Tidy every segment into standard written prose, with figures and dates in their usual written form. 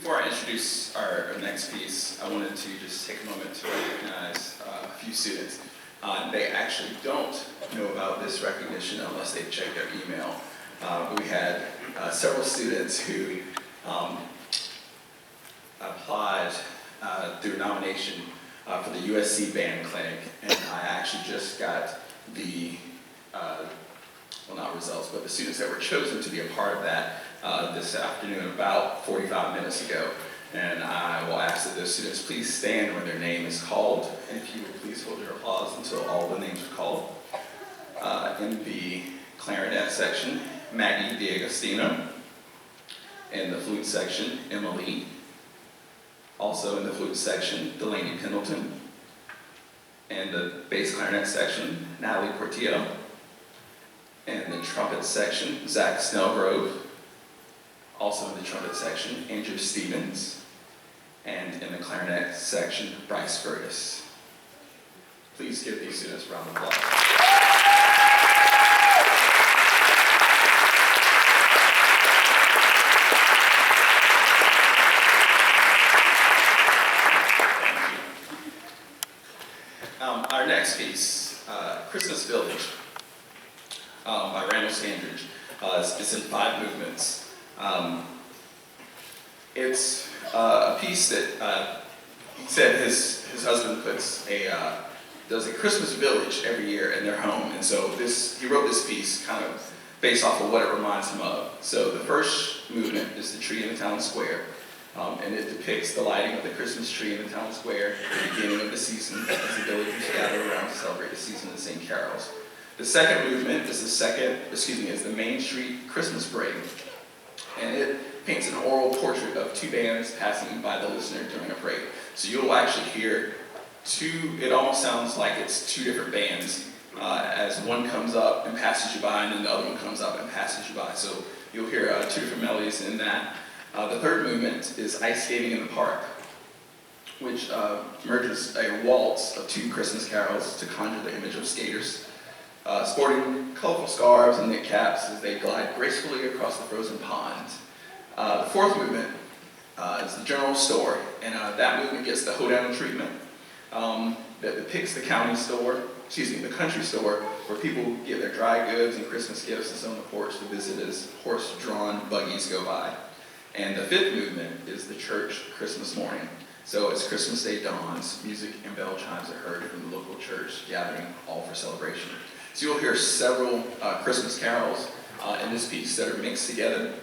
Before I introduce our next piece, I wanted to just take a moment to recognize a few students. They actually don't know about this recognition unless they check their email. We had several students who applied through nomination for the USC Band Clinic, and I actually just got the, well, not results, but the students that were chosen to be a part of that this afternoon, about 45 minutes ago. And I will ask that those students please stand when their name is called, and if you would please hold your applause until all the names are called. In the clarinet section, Maggie D'Agostino. In the flute section, Emily. Also in the flute section, Delaney Pendleton. In the bass clarinet section, Natalie Portillo. In the trumpet section, Zach Snellgrove. Also in the trumpet section, Andrew Stevens. And in the clarinet section, Bryce Fergus. Please give these students a round of applause. Our next piece, Christmas Village, by Randall Standridge. It's in 5 movements. It's a piece that he said his husband does a Christmas village every year in their home, and so he wrote this piece kind of based off of what it reminds him of. So the first movement is the tree in the town square, and it depicts the lighting of the Christmas tree in the town square at the beginning of the season as the villagers gather around to celebrate the season and sing carols. The second movement is the Main Street Christmas Parade, and it paints an oral portrait of 2 bands passing by the listener during a parade. So you'll actually hear it almost sounds like it's 2 different bands as one comes up and passes you by, and then the other one comes up and passes you by. So you'll hear 2 different melodies in that. The third movement is Ice Skating in the Park, which merges a waltz of 2 Christmas carols to conjure the image of skaters, sporting colorful scarves and knit caps as they glide gracefully across the frozen pond. The fourth movement is the general store, and that movement gets the hoedown treatment that depicts the country store, where people get their dry goods and Christmas gifts and sit on the porch to visit as horse-drawn buggies go by. And the fifth movement is the church Christmas morning. So as Christmas Day dawns, music and bell chimes are heard from the local church, gathering all for celebration. So you'll hear several Christmas carols in this piece that are mixed together.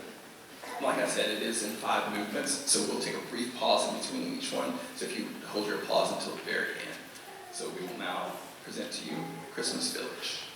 Like I said, it is in 5 movements, so we'll take a brief pause in between each one. So if you hold your applause until the very end. So we will now present to you Christmas Village.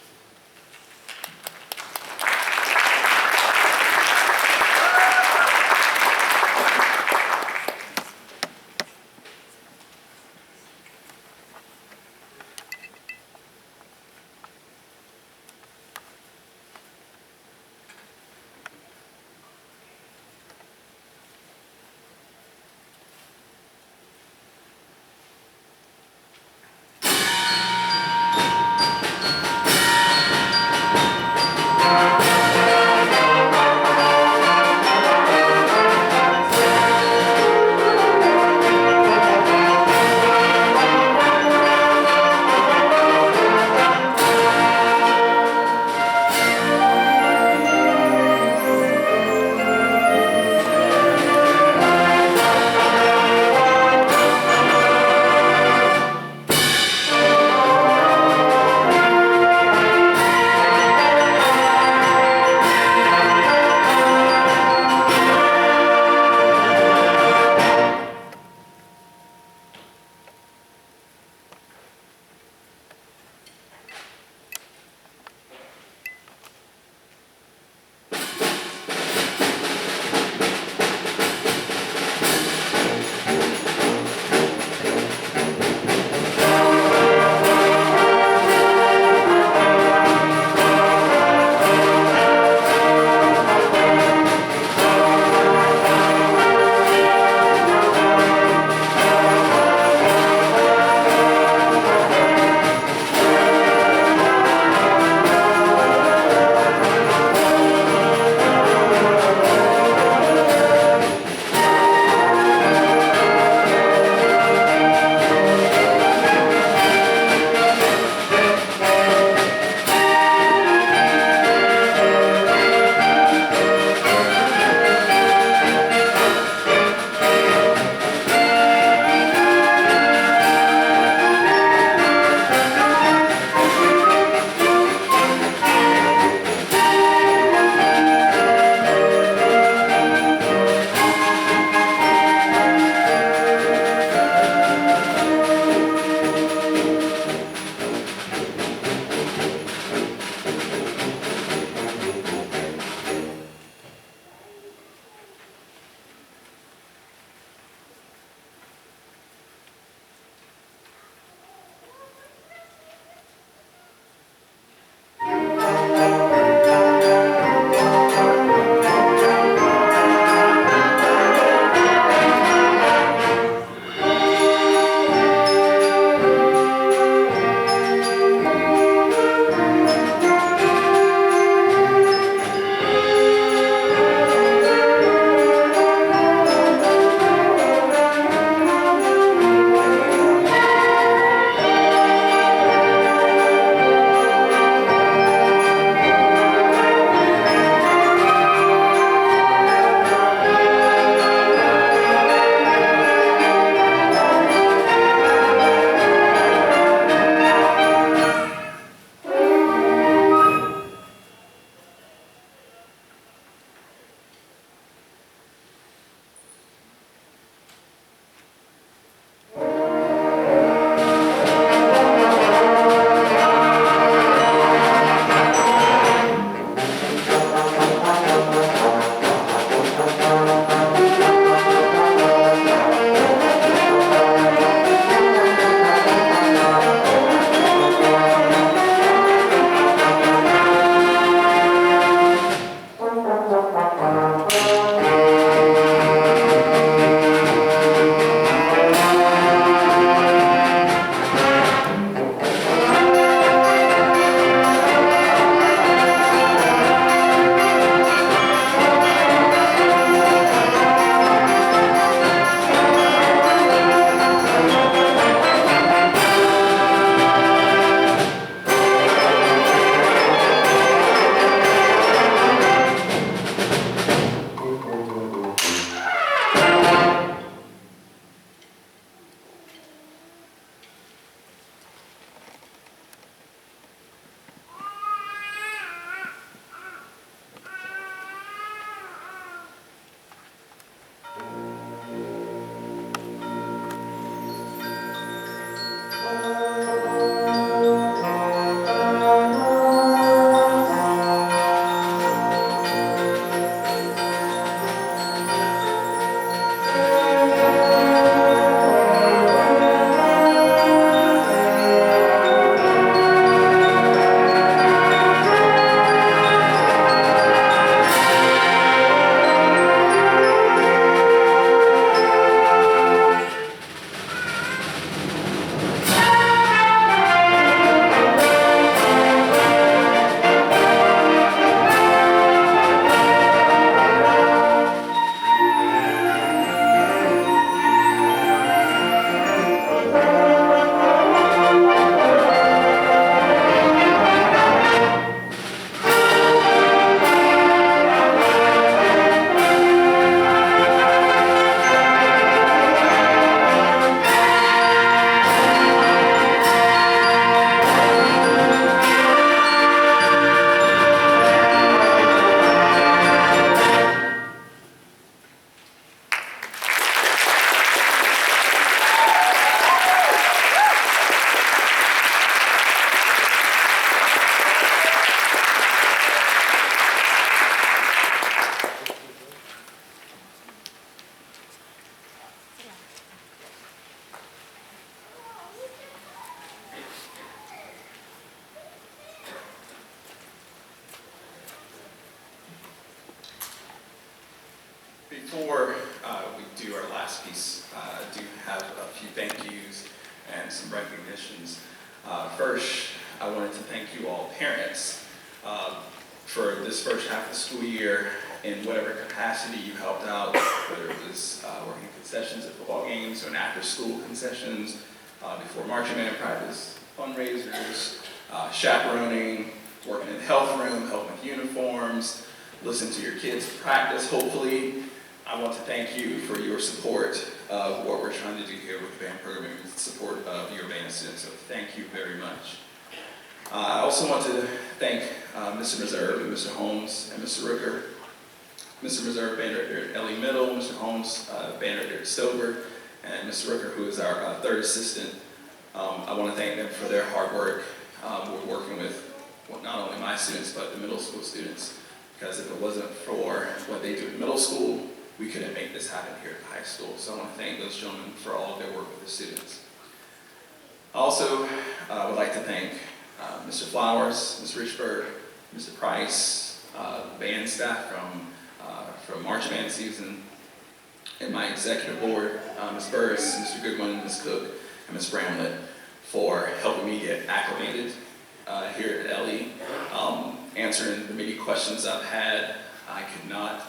before we do our last piece, I do have a few thank yous and some recognitions. First, I wanted to thank you all parents for this first half of the school year in whatever capacity you helped out, whether it was working concessions at football games or in after-school concessions, before marching band practice, fundraisers, chaperoning, working in the health room, helping with uniforms, listening to your kids practice, hopefully. I want to thank you for your support of what we're trying to do here with the band program in support of your band students, so thank you very much. I also want to thank Mr. Reserve and Mr. Holmes and Mr. Rooker. Mr. Reserve, band director at LE Middle, Mr. Holmes, band director at Stover, and Mr. Rooker, who is our third assistant. I want to thank them for their hard work. We're working with not only my students, but the middle school students, because if it wasn't for what they do in middle school, we couldn't make this happen here at the high school. So I want to thank those gentlemen for all of their work with the students. I also would like to thank Mr. Flowers, Ms. Richburg, Mr. Price, the band staff from March Band season, and my executive board, Ms. Burris, Mr. Goodwin, Ms. Cook, and Ms. Bramlett, for helping me get acclimated here at LE. Answering the many questions I've had, I could not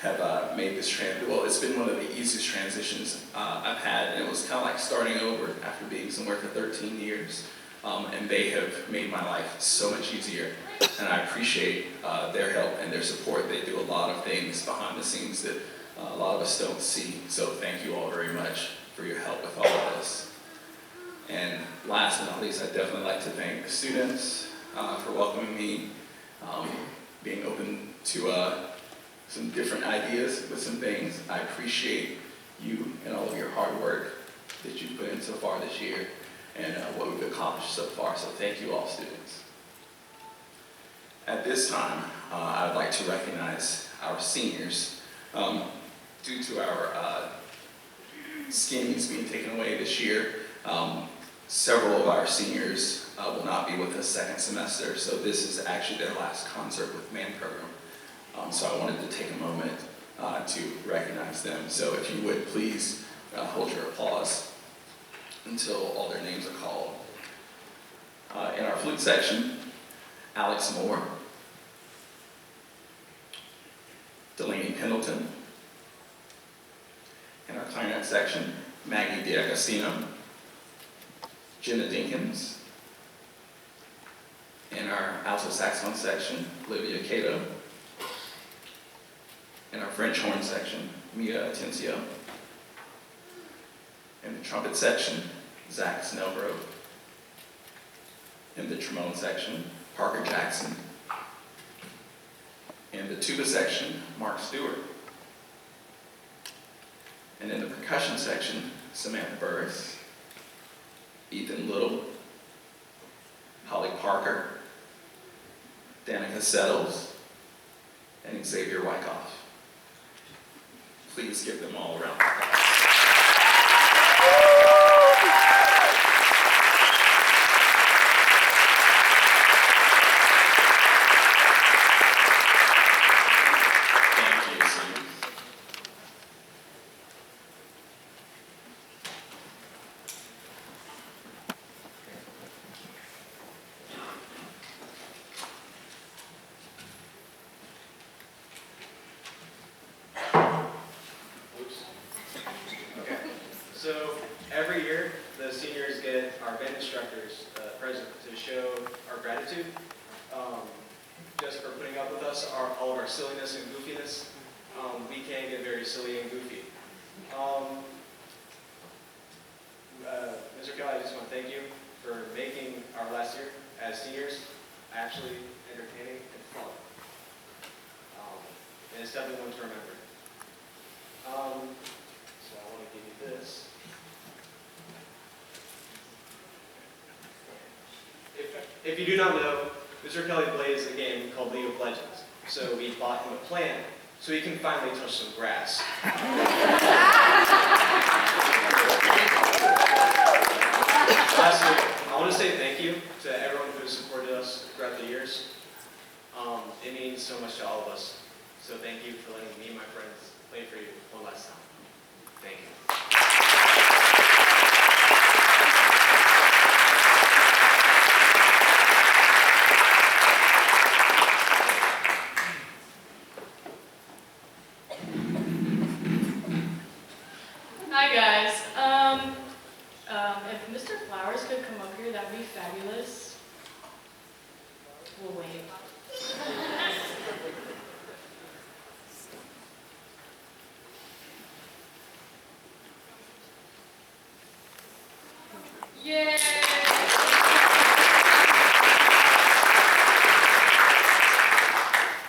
have made this transition. Well, it's been one of the easiest transitions I've had, and it was kind of like starting over after being somewhere for 13 years. And they have made my life so much easier, and I appreciate their help and their support. They do a lot of things behind the scenes that a lot of us don't see, so thank you all very much for your help with all of this. And last but not least, I'd definitely like to thank the students for welcoming me, being open to some different ideas with some things. I appreciate you and all of your hard work that you've put in so far this year, and what we've accomplished so far, so thank you all, students. At this time, I'd like to recognize our seniors. Due to our skins being taken away this year, several of our seniors will not be with us second semester, so this is actually their last concert with band program. So I wanted to take a moment to recognize them. So if you would, please hold your applause until all their names are called. In our flute section, Alex Moore, Delaney Pendleton. In our clarinet section, Maggie D'Agostino, Jenna Dinkins. In our alto saxophone section, Olivia Cato. In our French horn section, Mia Atencio. In the trumpet section, Zach Snellgrove. In the trombone section, Parker Jackson. In the tuba section, Mark Stewart. And in the percussion section, Samantha Burris, Ethan Little, Holly Parker, Danica Settles, and Xavier Wyckoff. Please give them all a round of applause. So every year, the seniors get our band instructors a present to show our gratitude, just for putting up with us, all of our silliness and goofiness. We can get very silly and goofy. Mr. Kelly, I just want to thank you for making our last year as seniors actually entertaining and fun. And it's definitely one to remember. So I want to give you this. If you do not know, Mr. Kelly plays a game called League of Legends. So we bought him a plant so he can finally touch some grass. Lastly, I want to say thank you to everyone who has supported us throughout the years. It means so much to all of us. So thank you for letting me and my friends play for you one last time. Thank you. Hi guys. If Mr. Flowers could come up here, that'd be fabulous. We'll wait. Yay!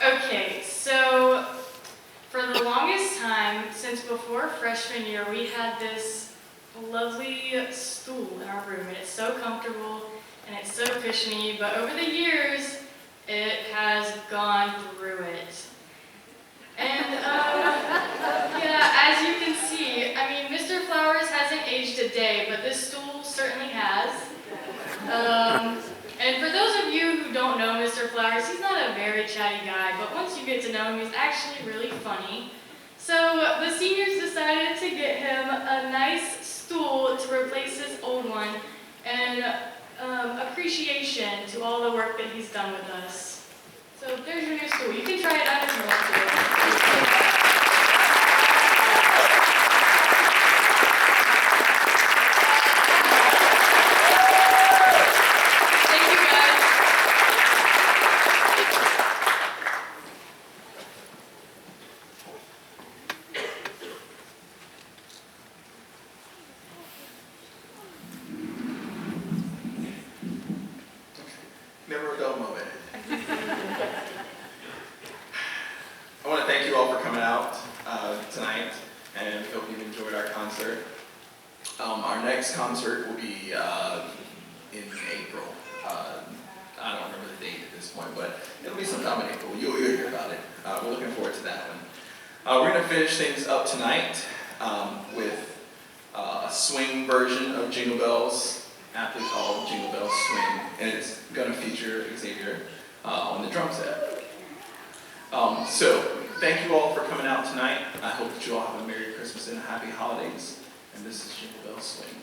Okay, so for the longest time, since before freshman year, we had this lovely stool in our room, and it's so comfortable and it's so cushiony, but over the years, it has gone through it. And yeah, as you can see, I mean, Mr. Flowers hasn't aged a day, but this stool certainly has. And for those of you who don't know Mr. Flowers, he's not a very chatty guy, but once you get to know him, he's actually really funny. So the seniors decided to get him a nice stool to replace his old one, and appreciation to all the work that he's done with us. So there's your new stool. You can try it out if you want to. Thank you guys. Never a dull moment. I want to thank you all for coming out tonight, and hope you enjoyed our concert. Our next concert will be in April. I don't remember the date at this point, but it'll be sometime in April. You'll hear about it. We're looking forward to that one. We're going to finish things up tonight with a swing version of Jingle Bells, aptly called Jingle Bells Swing, and it's going to feature Xavier on the drum set. So, thank you all for coming out tonight. I hope that you all have a Merry Christmas and a Happy Holidays, and this is Jingle Bells Swing.